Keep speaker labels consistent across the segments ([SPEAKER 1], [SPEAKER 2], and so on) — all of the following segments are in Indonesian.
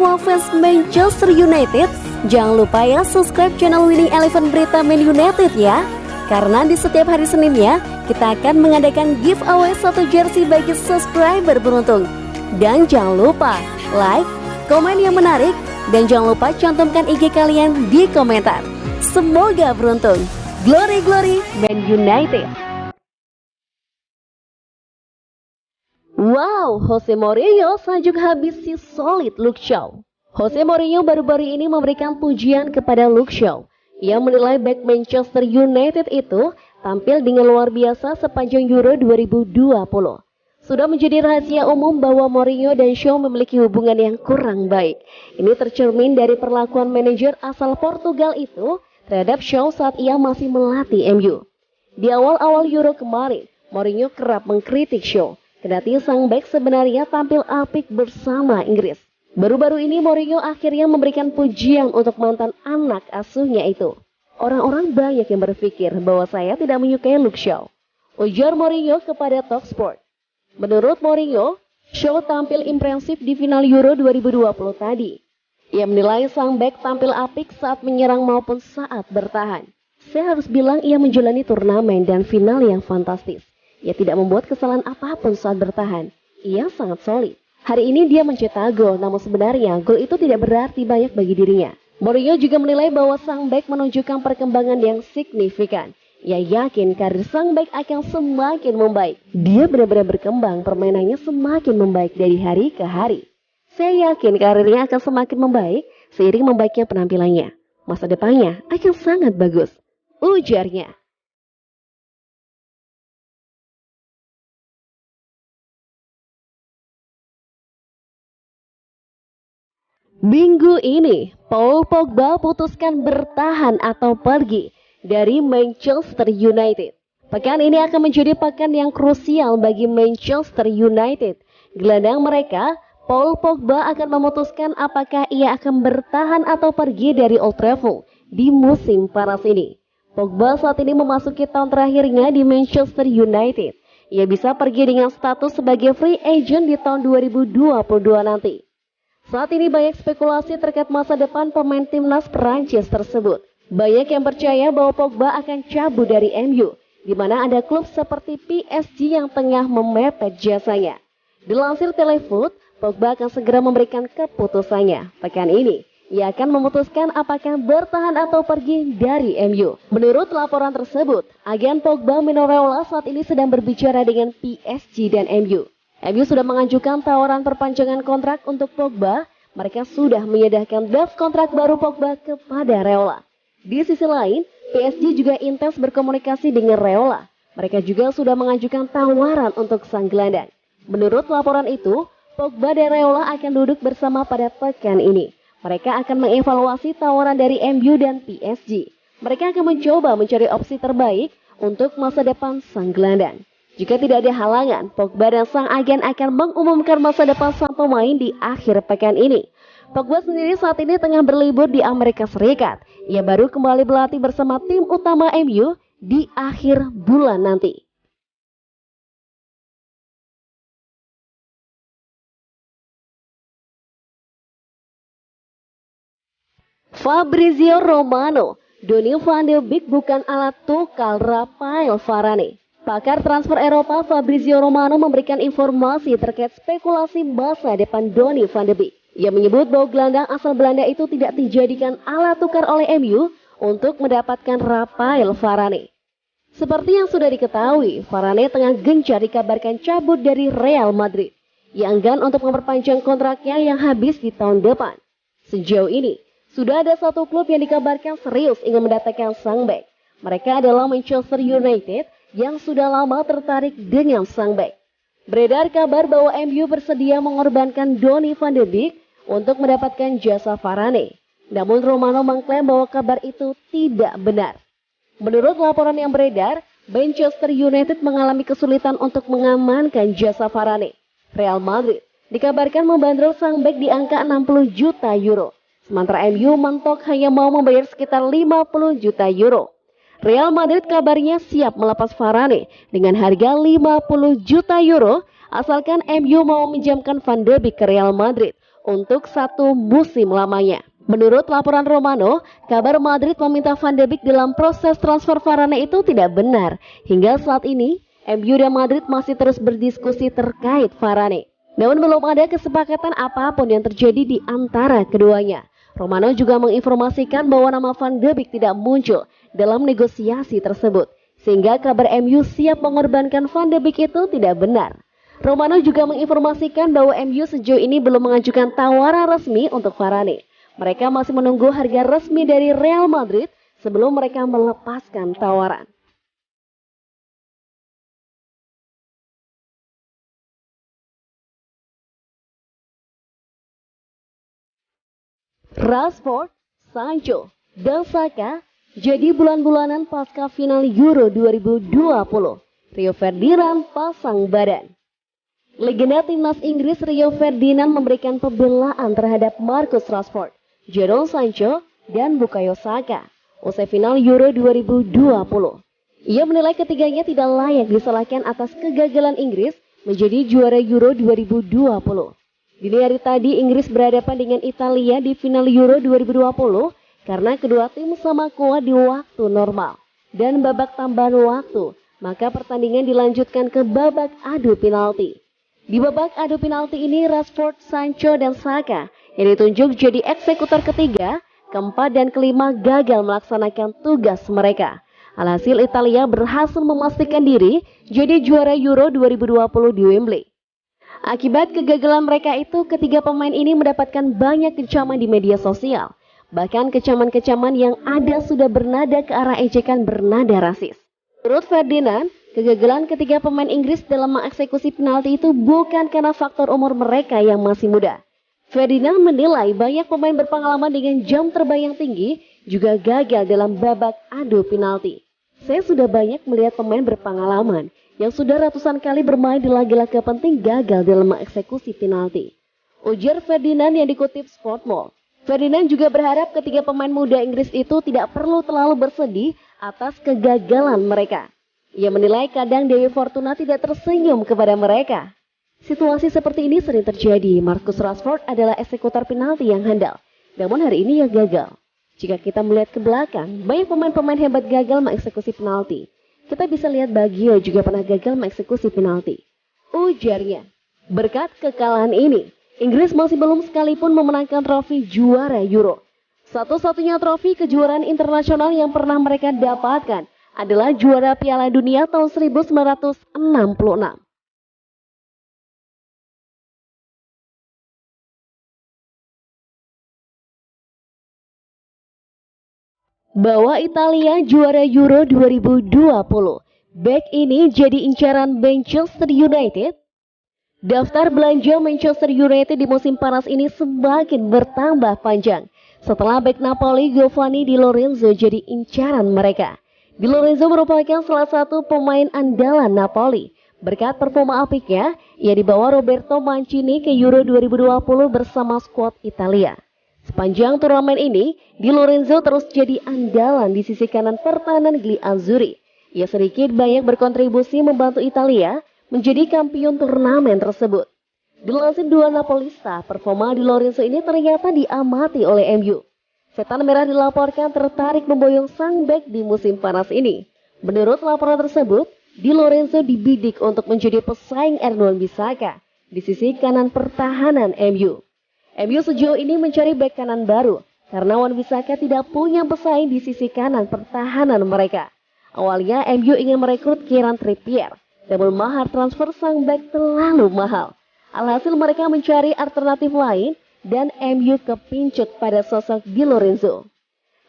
[SPEAKER 1] semua fans Manchester United, jangan lupa ya subscribe channel Winning Eleven Berita Man United ya. Karena di setiap hari Seninnya, kita akan mengadakan giveaway satu jersey bagi subscriber beruntung. Dan jangan lupa like, komen yang menarik, dan jangan lupa cantumkan IG kalian di komentar. Semoga beruntung. Glory Glory Man United. Wow, Jose Mourinho sajuk habis si solid Luke Shaw. Jose Mourinho baru-baru ini memberikan pujian kepada Luke Shaw. Ia menilai bek Manchester United itu tampil dengan luar biasa sepanjang Euro 2020. Sudah menjadi rahasia umum bahwa Mourinho dan Shaw memiliki hubungan yang kurang baik. Ini tercermin dari perlakuan manajer asal Portugal itu terhadap Shaw saat ia masih melatih MU. Di awal-awal Euro kemarin, Mourinho kerap mengkritik Shaw. Kendati sang bek sebenarnya tampil apik bersama Inggris. Baru-baru ini Mourinho akhirnya memberikan pujian untuk mantan anak asuhnya itu. Orang-orang banyak yang berpikir bahwa saya tidak menyukai Luke Shaw, ujar Mourinho kepada Talksport. Menurut Mourinho, Shaw tampil impresif di final Euro 2020 tadi. Ia menilai sang bek tampil apik saat menyerang maupun saat bertahan. Saya harus bilang ia menjalani turnamen dan final yang fantastis. Ia tidak membuat kesalahan apapun saat bertahan. Ia sangat solid. Hari ini dia mencetak gol, namun sebenarnya gol itu tidak berarti banyak bagi dirinya. Mourinho juga menilai bahwa sang bek menunjukkan perkembangan yang signifikan. Ia yakin karir sang bek akan semakin membaik. Dia benar-benar berkembang, permainannya semakin membaik dari hari ke hari. Saya yakin karirnya akan semakin membaik seiring membaiknya penampilannya. Masa depannya akan sangat bagus, ujarnya. Minggu ini, Paul Pogba putuskan bertahan atau pergi dari Manchester United. Pekan ini akan menjadi pekan yang krusial bagi Manchester United. Gelandang mereka, Paul Pogba akan memutuskan apakah ia akan bertahan atau pergi dari Old Trafford di musim panas ini. Pogba saat ini memasuki tahun terakhirnya di Manchester United. Ia bisa pergi dengan status sebagai free agent di tahun 2022 nanti. Saat ini banyak spekulasi terkait masa depan pemain timnas Perancis tersebut. Banyak yang percaya bahwa Pogba akan cabut dari MU, di mana ada klub seperti PSG yang tengah memepet jasanya. Dilansir Telefoot, Pogba akan segera memberikan keputusannya. Pekan ini, ia akan memutuskan apakah bertahan atau pergi dari MU. Menurut laporan tersebut, agen Pogba Mino Raiola saat ini sedang berbicara dengan PSG dan MU. MU sudah mengajukan tawaran perpanjangan kontrak untuk Pogba. Mereka sudah menyedahkan draft kontrak baru Pogba kepada Raiola. Di sisi lain, PSG juga intens berkomunikasi dengan Raiola. Mereka juga sudah mengajukan tawaran untuk sang gelandang. Menurut laporan itu, Pogba dan Raiola akan duduk bersama pada pekan ini. Mereka akan mengevaluasi tawaran dari MU dan PSG. Mereka akan mencoba mencari opsi terbaik untuk masa depan sang gelandang. Jika tidak ada halangan, Pogba dan sang agen akan mengumumkan masa depan sang pemain di akhir pekan ini. Pogba sendiri saat ini tengah berlibur di Amerika Serikat. Ia baru kembali berlatih bersama tim utama MU di akhir bulan nanti. Fabrizio Romano, Donny van de Beek bukan alat tukar Rafael Varane. Pakar transfer Eropa Fabrizio Romano memberikan informasi terkait spekulasi masa depan Donny van de Beek. Ia menyebut bahwa gelandang asal Belanda itu tidak dijadikan alat tukar oleh MU untuk mendapatkan Rafael Varane. Seperti yang sudah diketahui, Varane tengah gencar dikabarkan cabut dari Real Madrid. Ia enggan untuk memperpanjang kontraknya yang habis di tahun depan. Sejauh ini, sudah ada satu klub yang dikabarkan serius ingin mendatangkan sang bek. Mereka adalah Manchester United yang sudah lama tertarik dengan sang bek. Beredar kabar bahwa MU bersedia mengorbankan Donny van de Beek untuk mendapatkan jasa Varane. Namun Romano mengklaim bahwa kabar itu tidak benar. Menurut laporan yang beredar, Manchester United mengalami kesulitan untuk mengamankan jasa Varane. Real Madrid dikabarkan membandrol sang bek di angka 60 juta euro. Sementara MU mentok hanya mau membayar sekitar 50 juta euro. Real Madrid kabarnya siap melepas Varane dengan harga 50 juta euro asalkan MU mau meminjamkan Van de Beek ke Real Madrid untuk 1 musim lamanya. Menurut laporan Romano, kabar Madrid meminta Van de Beek dalam proses transfer Varane itu tidak benar. Hingga saat ini, MU dan Madrid masih terus berdiskusi terkait Varane. Namun belum ada kesepakatan apapun yang terjadi di antara keduanya. Romano juga menginformasikan bahwa nama Van de Beek tidak muncul dalam negosiasi tersebut, sehingga kabar MU siap mengorbankan Van de Beek itu tidak benar. Romano juga menginformasikan bahwa MU sejauh ini belum mengajukan tawaran resmi untuk Varane. Mereka masih menunggu harga resmi dari Real Madrid sebelum mereka melepaskan tawaran. Rashford, Sancho, dan Saka jadi bulan-bulanan pasca final Euro 2020. Rio Ferdinand pasang badan. Legenda timnas Inggris Rio Ferdinand memberikan pembelaan terhadap Marcus Rashford, Jadon Sancho, dan Bukayo Saka usai final Euro 2020. Ia menilai ketiganya tidak layak disalahkan atas kegagalan Inggris menjadi juara Euro 2020. Dini hari tadi Inggris berhadapan dengan Italia di final Euro 2020 karena kedua tim sama kuat di waktu normal dan babak tambahan waktu, maka pertandingan dilanjutkan ke babak adu penalti. Di babak adu penalti ini Rashford, Sancho, dan Saka yang ditunjuk jadi eksekutor ketiga, keempat, dan kelima gagal melaksanakan tugas mereka. Alhasil Italia berhasil memastikan diri jadi juara Euro 2020 di Wembley. Akibat kegagalan mereka itu, ketiga pemain ini mendapatkan banyak kecaman di media sosial. Bahkan kecaman-kecaman yang ada sudah bernada ke arah ejekan bernada rasis. Menurut Ferdinand, kegagalan ketiga pemain Inggris dalam mengeksekusi penalti itu bukan karena faktor umur mereka yang masih muda. Ferdinand menilai banyak pemain berpengalaman dengan jam terbang yang tinggi juga gagal dalam babak adu penalti. Saya sudah banyak melihat pemain berpengalaman yang sudah ratusan kali bermain di laga-laga penting gagal dalam mengeksekusi penalti. Ujar Ferdinand yang dikutip Sportmall. Ferdinand juga berharap ketiga pemain muda Inggris itu tidak perlu terlalu bersedih atas kegagalan mereka. Ia menilai kadang Dewi Fortuna tidak tersenyum kepada mereka. Situasi seperti ini sering terjadi. Marcus Rashford adalah eksekutor penalti yang handal, namun hari ini ia gagal. Jika kita melihat ke belakang, banyak pemain-pemain hebat gagal mengeksekusi penalti. Kita bisa lihat Baggio juga pernah gagal mengeksekusi penalti. Ujarnya, berkat kekalahan ini, Inggris masih belum sekalipun memenangkan trofi juara Euro. Satu-satunya trofi kejuaraan internasional yang pernah mereka dapatkan adalah juara Piala Dunia tahun 1966. Bawa Italia juara Euro 2020. Bek ini jadi incaran Manchester United. Daftar belanja Manchester United di musim panas ini semakin bertambah panjang setelah bek Napoli Giovanni Di Lorenzo jadi incaran mereka. Di Lorenzo merupakan salah satu pemain andalan Napoli. Berkat performa apiknya, ia dibawa Roberto Mancini ke Euro 2020 bersama skuad Italia. Sepanjang turnamen ini, Di Lorenzo terus jadi andalan di sisi kanan pertahanan Gli Azzurri. Ia sedikit banyak berkontribusi membantu Italia menjadi kampion turnamen tersebut. Dilansir dua Napolista, performa Di Lorenzo ini ternyata diamati oleh MU. Setan Merah dilaporkan tertarik memboyong sang bek di musim panas ini. Menurut laporan tersebut, Di Lorenzo dibidik untuk menjadi pesaing Ernwan Bissaka di sisi kanan pertahanan MU. MU sejauh ini mencari bek kanan baru karena Wan Bissaka tidak punya pesaing di sisi kanan pertahanan mereka. Awalnya MU ingin merekrut Kieran Trippier, namun mahar transfer sang bek terlalu mahal. Alhasil mereka mencari alternatif lain dan MU kepincut pada sosok Di Lorenzo.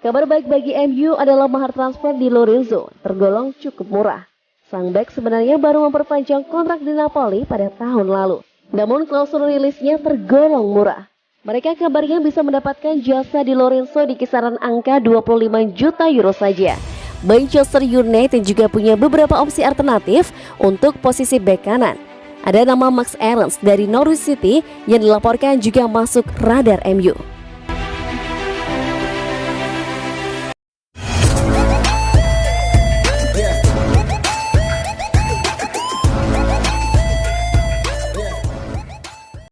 [SPEAKER 1] Kabar baik bagi MU adalah mahar transfer Di Lorenzo tergolong cukup murah. Sang bek sebenarnya baru memperpanjang kontrak di Napoli pada tahun lalu, namun klausul rilisnya tergolong murah. Mereka kabarnya bisa mendapatkan jasa Di Lorenzo di kisaran angka 25 juta euro saja. Manchester United juga punya beberapa opsi alternatif untuk posisi bek kanan. Ada nama Max Aarons dari Norwich City yang dilaporkan juga masuk radar MU.